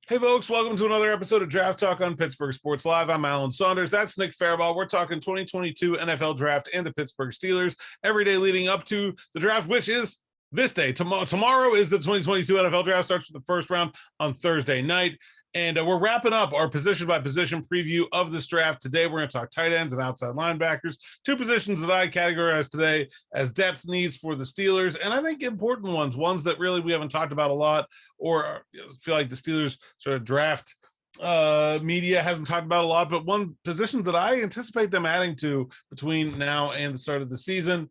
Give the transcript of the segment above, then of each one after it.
Hey, folks, welcome to another episode of Draft Talk on Pittsburgh Sports Live. I'm Alan Saunders. That's Nick Farabaugh. We're talking 2022 NFL Draft and the Pittsburgh Steelers every day leading up to the draft, which is this day. Tomorrow is the 2022 NFL Draft. Starts with the first round on Thursday night. And we're wrapping up our position-by-position preview of this draft. Today, we're going to talk tight ends and outside linebackers, two positions that I categorize today as depth needs for the Steelers, and I think important ones that really we haven't talked about a lot, or feel like the Steelers sort of draft media hasn't talked about a lot, but one position that I anticipate them adding to between now and the start of the season.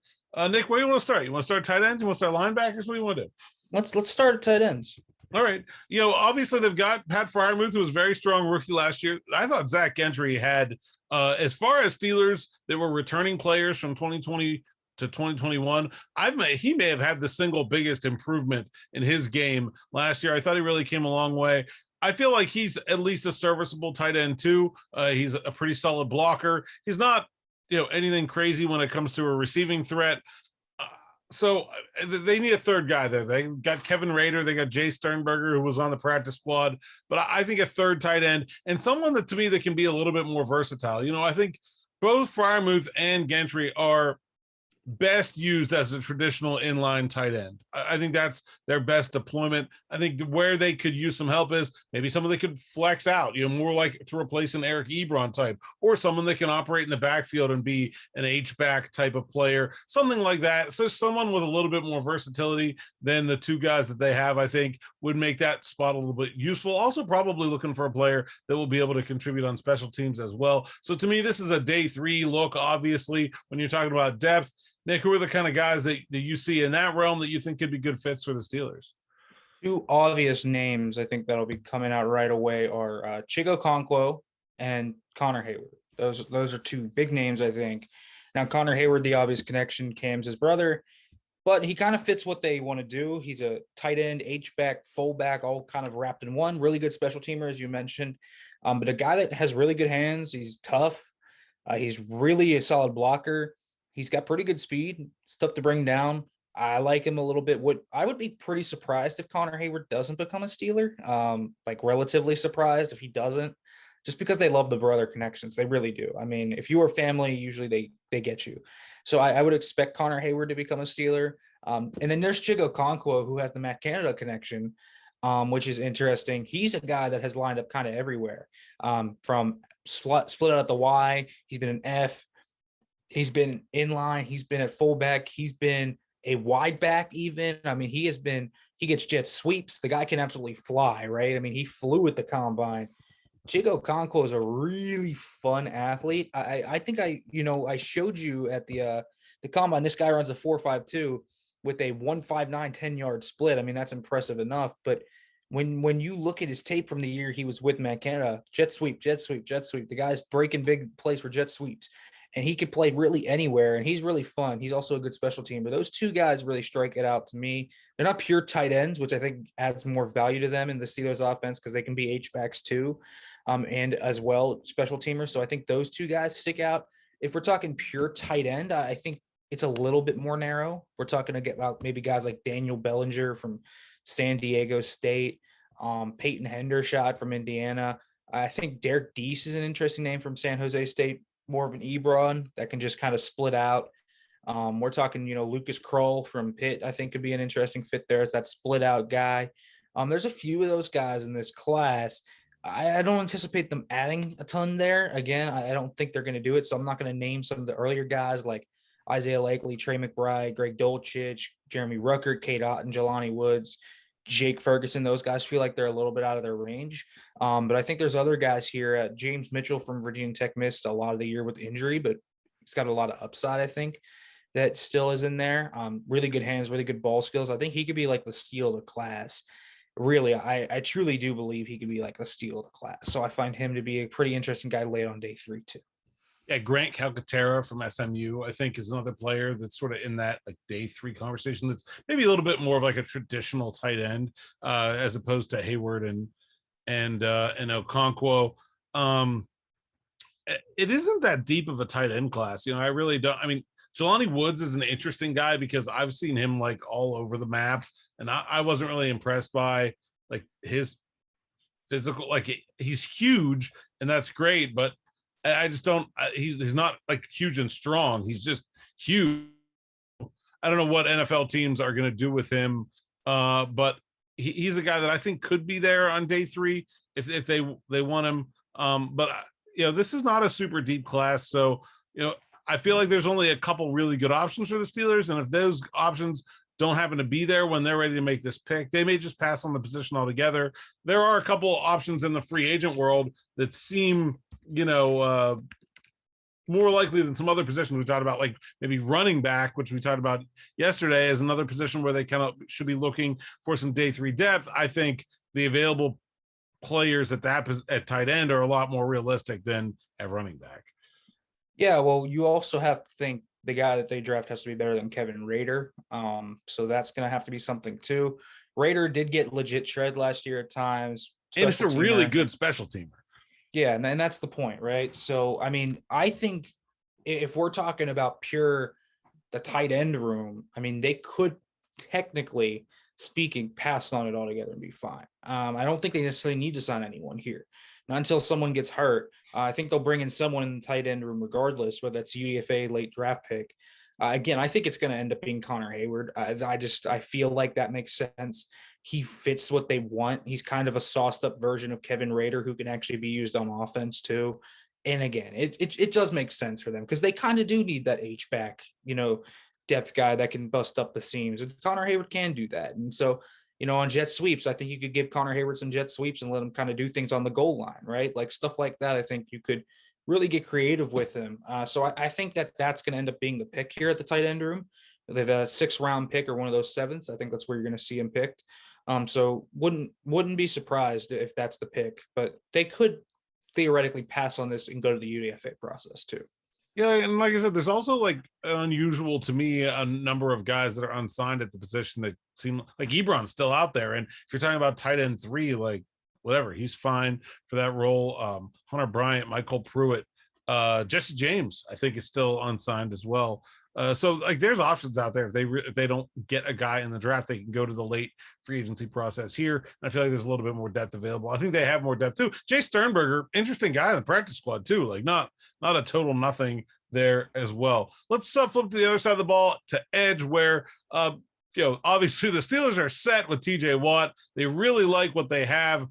Nick, where do you want to start? You want to start tight ends? You want to start linebackers? What do you want to do? Let's start at tight ends. All right. Obviously they've got Pat Freiermuth, who was a very strong rookie last year. I thought Zach Gentry had, as far as Steelers that were returning players from 2020 to 2021, he may have had the single biggest improvement in his game last year. I thought he really came a long way. I feel like he's at least a serviceable tight end too. He's a pretty solid blocker. He's not, anything crazy when it comes to a receiving threat. So they need a third guy there. They got Kevin Rader. They got Jay Sternberger, who was on the practice squad. But I think a third tight end and someone that, to me, that can be a little bit more versatile. I think both Freiermuth and Gentry are best used as a traditional inline tight end. I think that's their best deployment. I think where they could use some help is maybe someone that could flex out, more like to replace an Eric Ebron type, or someone that can operate in the backfield and be an H-back type of player, something like that. So someone with a little bit more versatility than the two guys that they have, I think, would make that spot a little bit useful. Also probably looking for a player that will be able to contribute on special teams as well. So to me, this is a day three look, obviously, when you're talking about depth. Nick, who are the kind of guys that you see in that realm that you think could be good fits for the Steelers? Two obvious names I think that'll be coming out right away are Chico Conco and Connor Hayward. Those are two big names, I think. Now, Connor Hayward, the obvious connection, Cam's his brother, but he kind of fits what they want to do. He's a tight end, H-back, fullback, all kind of wrapped in one. Really good special teamer, as you mentioned, but a guy that has really good hands. He's tough. He's really a solid blocker. He's got pretty good speed. It's tough to bring down. I like him a little bit. I would be pretty surprised if Connor Hayward doesn't become a Steeler. Relatively surprised if he doesn't, just because they love the brother connections. They really do. I mean, if you are family, usually they get you. So I would expect Connor Hayward to become a Steeler. And then there's Chico Conco, who has the Matt Canada connection, which is interesting. He's a guy that has lined up kind of everywhere, from split out at the Y. He's been an F. He's been inline. He's been at fullback. He's been a wide back even. I mean, he gets jet sweeps. The guy can absolutely fly, right? I mean, he flew at the combine. Chico Conco is a really fun athlete. I think I showed you at the combine. This guy runs a 4.52 with a 1.59 10-yard split. I mean, that's impressive enough. But when you look at his tape from the year he was with Matt Canada, jet sweep, jet sweep, jet sweep. The guy's breaking big plays for jet sweeps. And he could play really anywhere, and he's really fun. He's also a good special teamer. Those two guys really strike it out to me. They're not pure tight ends, which I think adds more value to them in the Steelers offense because they can be H-backs too, and as well special teamers. So I think those two guys stick out. If we're talking pure tight end, I think it's a little bit more narrow. We're talking about maybe guys like Daniel Bellinger from San Diego State, Peyton Hendershot from Indiana. I think Derek Deese is an interesting name from San Jose State. More of an Ebron that can just kind of split out. We're talking, Lucas Krull from Pitt, I think could be an interesting fit there as that split out guy. There's a few of those guys in this class. I don't anticipate them adding a ton there. Again, I don't think they're going to do it. So I'm not going to name some of the earlier guys like Isaiah Lakely, Trey McBride, Greg Dulcich, Jeremy Ruckert, Kate Otten, Jelani Woods, Jake Ferguson. Those guys feel like they're a little bit out of their range. But I think there's other guys here. James Mitchell from Virginia Tech missed a lot of the year with injury, but he's got a lot of upside, I think, that still is in there. Really good hands, really good ball skills. I think he could be like the steal of the class. Really, I truly do believe he could be like the steal of the class. So I find him to be a pretty interesting guy late on day three too. Yeah, Grant Calcutta from SMU, I think, is another player that's sort of in that like day three conversation. That's maybe a little bit more of like a traditional tight end, as opposed to Hayward and Okonkwo. It isn't that deep of a tight end class, I really don't. I mean, Jelani Woods is an interesting guy because I've seen him like all over the map, and I wasn't really impressed by like his physical. Like he's huge, and that's great. But I just don't. He's not like huge and strong. He's just huge. I don't know what NFL teams are going to do with him, but he's a guy that I think could be there on day 3 if they want him. But this is not a super deep class, so I feel like there's only a couple really good options for the Steelers, and if those options don't happen to be there when they're ready to make this pick, they may just pass on the position altogether. There are a couple options in the free agent world that seem, more likely than some other positions we talked about, like maybe running back, which we talked about yesterday, as another position where they kind of should be looking for some day 3 depth. I think the available players at tight end are a lot more realistic than at running back. Yeah, well, you also have to think the guy that they draft has to be better than Kevin Rader. So that's going to have to be something too. Rader did get legit shred last year at times. And it's a really good special teamer. Yeah, and that's the point, right? So, I mean, I think if we're talking about the tight end room, I mean, they could technically speaking pass on it altogether and be fine. I don't think they necessarily need to sign anyone here. Not until someone gets hurt. I think they'll bring in someone in the tight end room regardless, whether that's UDFA, late draft pick. Again, I think it's going to end up being Connor Hayward. I feel like that makes sense. He fits what they want. He's kind of a sauced up version of Kevin Rader who can actually be used on offense too. And again, it does make sense for them because they kind of do need that H-back, depth guy that can bust up the seams. And Connor Hayward can do that. And so, on jet sweeps, I think you could give Connor Hayward some jet sweeps and let him kind of do things on the goal line, right? Like stuff like that. I think you could really get creative with him. So I think that's going to end up being the pick here at the tight end room. The 6th round pick or one of those 7ths. I think that's where you're going to see him picked. So wouldn't be surprised if that's the pick, but they could theoretically pass on this and go to the UDFA process too. Yeah, and like I said, there's also like unusual to me a number of guys that are unsigned at the position that seem like Ebron's still out there. And if you're talking about tight end 3, like whatever, he's fine for that role. Hunter Bryant, Michael Pruitt, Jesse James, I think is still unsigned as well. So like there's options out there. If they don't get a guy in the draft, they can go to the late free agency process here. And I feel like there's a little bit more depth available. I think they have more depth too. Jay Sternberger, interesting guy in the practice squad too. Like not a total nothing there as well. Let's flip to the other side of the ball to edge where, obviously the Steelers are set with TJ Watt. They really like what they have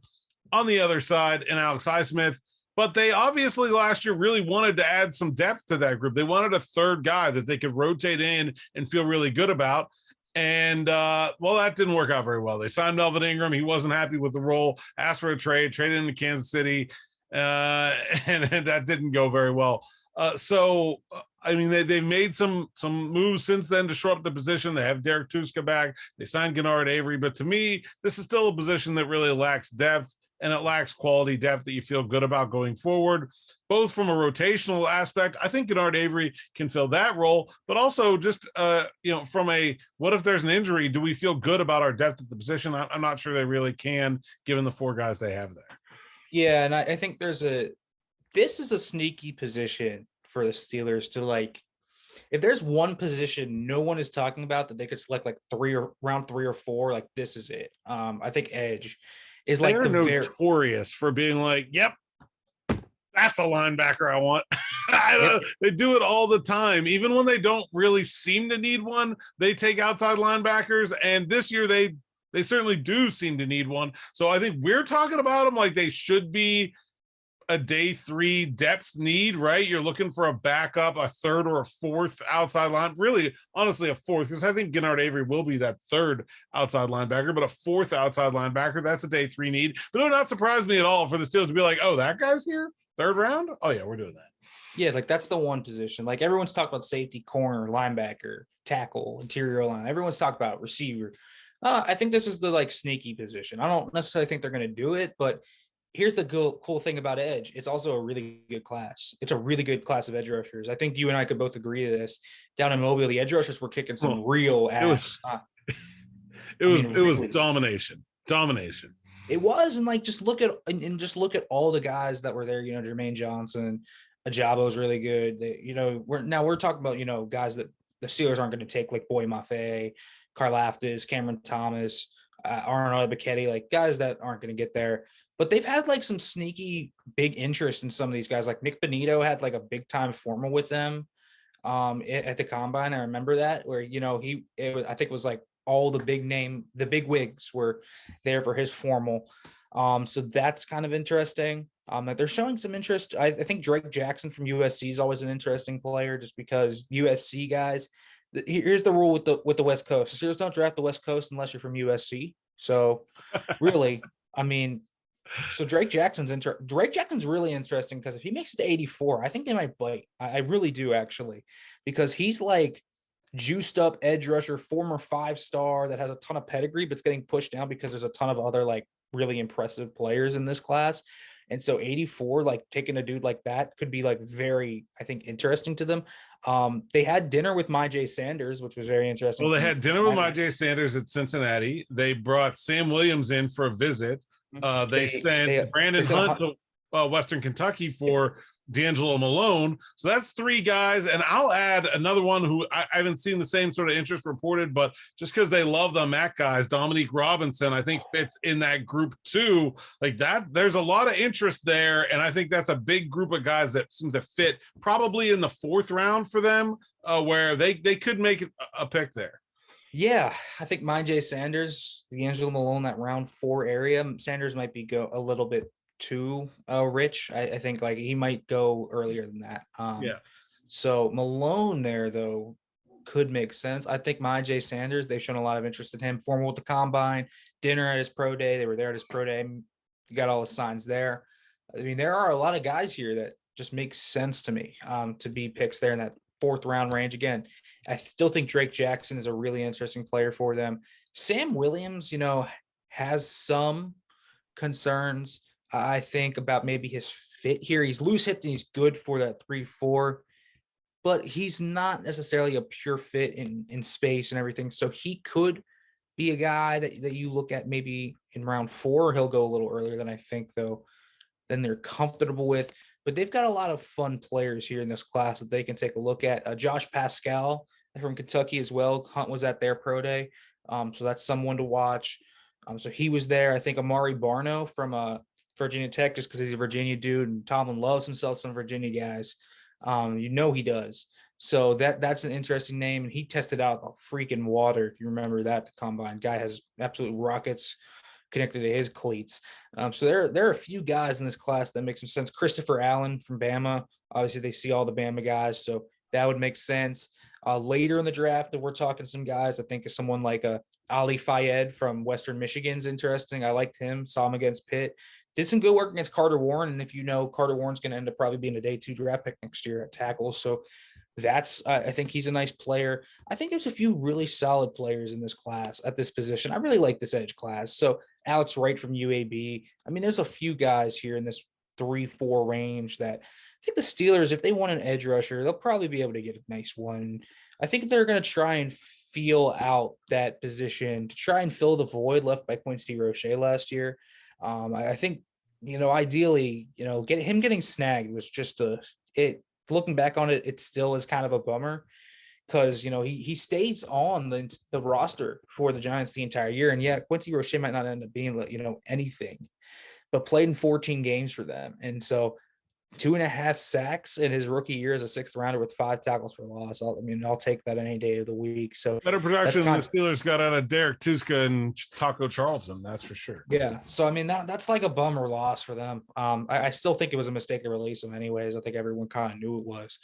on the other side in Alex Highsmith. But they obviously last year really wanted to add some depth to that group. They wanted a third guy that they could rotate in and feel really good about. And, that didn't work out very well. They signed Melvin Ingram. He wasn't happy with the role, asked for a traded into Kansas City, and that didn't go very well. They've made some moves since then to shore up the position. They have Derek Tuska back. They signed Gennard Avery. But to me, this is still a position that really lacks depth. And it lacks quality depth that you feel good about going forward, both from a rotational aspect. I think Gennard Avery can fill that role, but also just, from a, what if there's an injury? Do we feel good about our depth at the position? I'm not sure they really can, given the 4 guys they have there. Yeah. And I think this is a sneaky position for the Steelers to like, if there's one position no one is talking about that they could select like round 3 or 4, like this is it. I think edge is like they're notorious for being like, yep, that's a linebacker I want. They do it all the time. Even when they don't really seem to need one, they take outside linebackers. And this year they certainly do seem to need one. So I think we're talking about them like they should be a day 3 depth need, right? You're looking for a backup, a 3rd or a 4th outside line, really honestly a 4th, because I think Gennard Avery will be that 3rd outside linebacker, but a 4th outside linebacker, that's a day 3 need. But it would not surprise me at all for the Steelers to be like, oh, that guy's here 3rd round, oh yeah, we're doing that. Yeah, like that's the one position. Like everyone's talking about safety, corner, linebacker, tackle, interior line, everyone's talking about receiver. I think this is the like sneaky position. I don't necessarily think they're going to do it, but here's the cool thing about edge. It's also a really good class. It's a really good class of edge rushers. I think you and I could both agree to this. Down in Mobile, the edge rushers were kicking some real ass. It was domination. It was, and like just look at all the guys that were there. Jermaine Johnson, Ajabo's really good. We're talking about guys that the Steelers aren't going to take, like Boy Mafe, Karlaftis, Cameron Thomas, Arnold Ebiketie, like guys that aren't going to get there. But they've had like some sneaky big interest in some of these guys. Like Nick Benito had like a big time formal with them at the combine. I remember that where, I think it was like all the big wigs were there for his formal. So that's kind of interesting. That they're showing some interest. I think Drake Jackson from USC is always an interesting player, just because USC guys. Here's the rule with the West Coast: Steelers don't draft the West Coast unless you're from USC. So, really, I mean, so Drake Jackson's really interesting because if he makes it to 84, I think they might bite. I really do, actually, because he's like juiced up edge rusher, former 5-star that has a ton of pedigree, but it's getting pushed down because there's a ton of other like really impressive players in this class. And so 84, like taking a dude like that could be like very, I think, interesting to them. They had dinner with Myjai Sanders, which was very interesting. Well, they had dinner with Myjai Sanders at Cincinnati. They brought Sam Williams in for a visit. They sent Brandon Hunt to Western Kentucky for D'Angelo Malone. So that's 3 guys. And I'll add another one who I haven't seen the same sort of interest reported, but just because they love the MAC guys, Dominique Robinson, I think fits in that group too. Like that, there's a lot of interest there. And I think that's a big group of guys that seem to fit probably in the 4th round for them, where they could make a pick there. Yeah, I think Myjai Sanders, D'Angelo Malone, that round 4 area. Sanders might be a little bit too rich. I think like he might go earlier than that. So Malone there though could make sense. I think Myjai Sanders, they've shown a lot of interest in him. Formal with the combine, dinner at his pro day. They were there at his pro day. You got all the signs there. I mean, there are a lot of guys here that just make sense to me to be picks there in that 4th round range. Again, I still think Drake Jackson is a really interesting player for them. Sam Williams, has some concerns, I think, about maybe his fit here. He's loose hipped and he's good for that 3-4, but he's not necessarily a pure fit in space and everything. So he could be a guy that you look at maybe in round 4. He'll go a little earlier than I think, though, than they're comfortable with. But they've got a lot of fun players here in this class that they can take a look at. Josh Pascal from Kentucky as well. Hunt was at their pro day. So that's someone to watch. So he was there. I think Amari Barno from Virginia Tech, just because he's a Virginia dude, and Tomlin loves himself some Virginia guys. He does. So that's an interesting name. And he tested out a freaking water, if you remember that, the combine. Guy has absolute rockets connected to his cleats. So there are a few guys in this class that make some sense. Christopher Allen from Bama. Obviously, they see all the Bama guys, so that would make sense. Later in the draft, that we're talking some guys. I think someone like Ali Fayed from Western Michigan's interesting. I liked him. Saw him against Pitt. Did some good work against Carter Warren. And if Carter Warren's going to end up probably being a day 2 draft pick next year at tackle. So I think he's a nice player. I think there's a few really solid players in this class at this position. I really like this edge class. So Alex Wright from UAB. I mean, there's a few guys here in this 3-4 range that I think the Steelers, if they want an edge rusher, they'll probably be able to get a nice one. I think they're going to try and feel out that position to try and fill the void left by Quincy Roche last year. I think, ideally, getting snagged was just looking back on it, it still is kind of a bummer because, he stays on the roster for the Giants the entire year. And yeah, Quincy Roche might not end up being, anything, but played in 14 games for them. And so 2.5 sacks in his rookie year as a 6th rounder with 5 tackles for loss. I'll take that any day of the week. So better production than the Steelers got out of Derek Tuska and Taco Charlton, that's for sure. Yeah. So that's like a bummer loss for them. I still think it was a mistake to release him anyways. I think everyone kind of knew it was.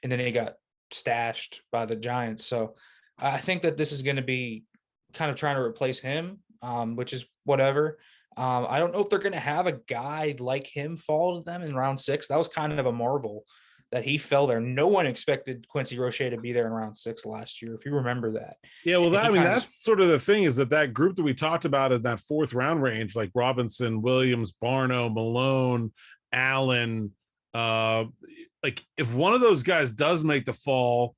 And then he got stashed by the Giants. So I think that this is going to be kind of trying to replace him, which is whatever. I don't know if they're going to have a guy like him fall to them in round 6. That was kind of a marvel that he fell there. No one expected Quincy Roche to be there in round 6 last year, if you remember that. Yeah, well, that's sort of the thing, is that group that we talked about in that 4th round range, like Robinson, Williams, Barno, Malone, Allen, like if one of those guys does make the fall,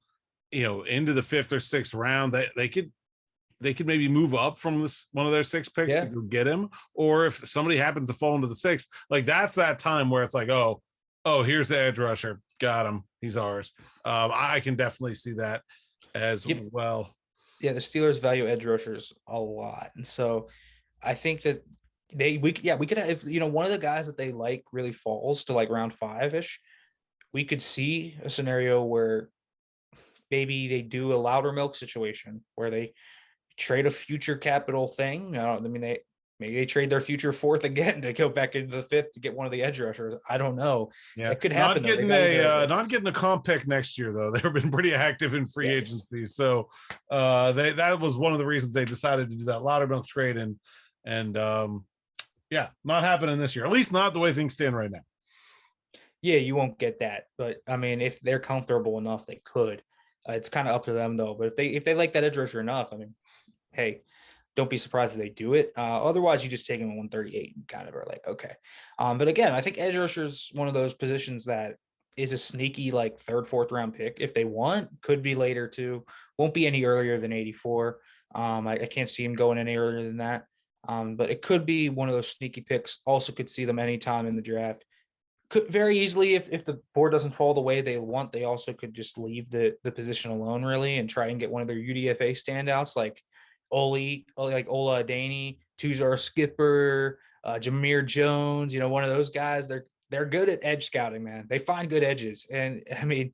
into the 5th or 6th round, they could maybe move up from one of their 6 picks to go get him. Or if somebody happens to fall into the 6th, like that's that time where it's like, oh, here's the edge rusher. Got him. He's ours. I can definitely see that as well. Yeah, the Steelers value edge rushers a lot. And so I think that we could have, if one of the guys that they like really falls to like round 5-ish, we could see a scenario where maybe they do a louder milk situation where they trade a future capital thing. I mean, maybe they trade their future 4th again to go back into the 5th to get one of the edge rushers. I don't know. Yeah, It could happen. Not getting a comp pick next year though. They've been pretty active in free agency, so that was one of the reasons they decided to do that Loudermilk trade, and not happening this year. At least not the way things stand right now. Yeah, you won't get that, but I mean, if they're comfortable enough, they could. It's kind of up to them though. But if they like that edge rusher enough, I mean, hey, don't be surprised if they do it. Otherwise, you just take him at 138 and kind of are like, okay. But again, I think edge rusher is one of those positions that is a sneaky like 3rd, 4th round pick if they want. Could be later too. Won't be any earlier than 84. I can't see him going any earlier than that. But it could be one of those sneaky picks. Also could see them anytime in the draft. Could very easily, if the board doesn't fall the way they want, they also could just leave the position alone really and try and get one of their UDFA standouts like Ola Adaney, Tuzar Skipper, Jameer Jones, one of those guys. They're good at edge scouting, man. They find good edges. And I mean,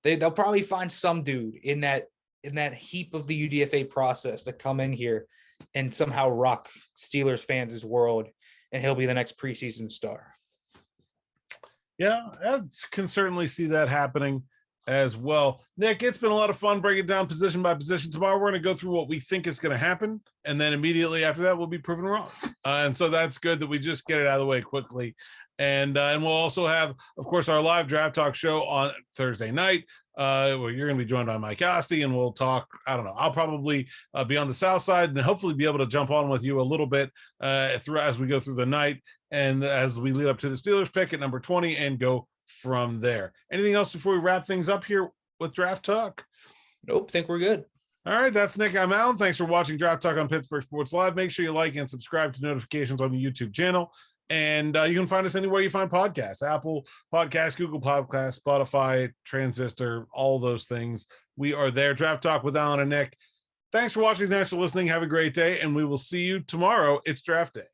they'll probably find some dude in that heap of the UDFA process to come in here and somehow rock Steelers fans' world, and he'll be the next preseason star. Yeah, I can certainly see that happening as well. Nick, it's been a lot of fun breaking down position by position. Tomorrow, we're going to go through what we think is going to happen. And then immediately after that, we'll be proven wrong. And so that's good that we just get it out of the way quickly. And we'll also have, of course, our live draft talk show on Thursday night. Where you're going to be joined by Mike Asti, and we'll talk. I don't know. I'll probably be on the south side and hopefully be able to jump on with you a little bit through as we go through the night and as we lead up to the Steelers pick at number 20 and go from there. Anything else before we wrap things up here with Draft Talk? Nope, think we're good. All right, that's Nick. I'm Alan. Thanks for watching Draft Talk on Pittsburgh Sports Live. Make sure you like and subscribe to notifications on the YouTube channel. And you can find us anywhere you find podcasts: Apple Podcasts, Google Podcasts, Spotify, Transistor, all those things. We are there. Draft Talk with Alan and Nick. Thanks for watching. Thanks for listening. Have a great day. And we will see you tomorrow. It's draft day.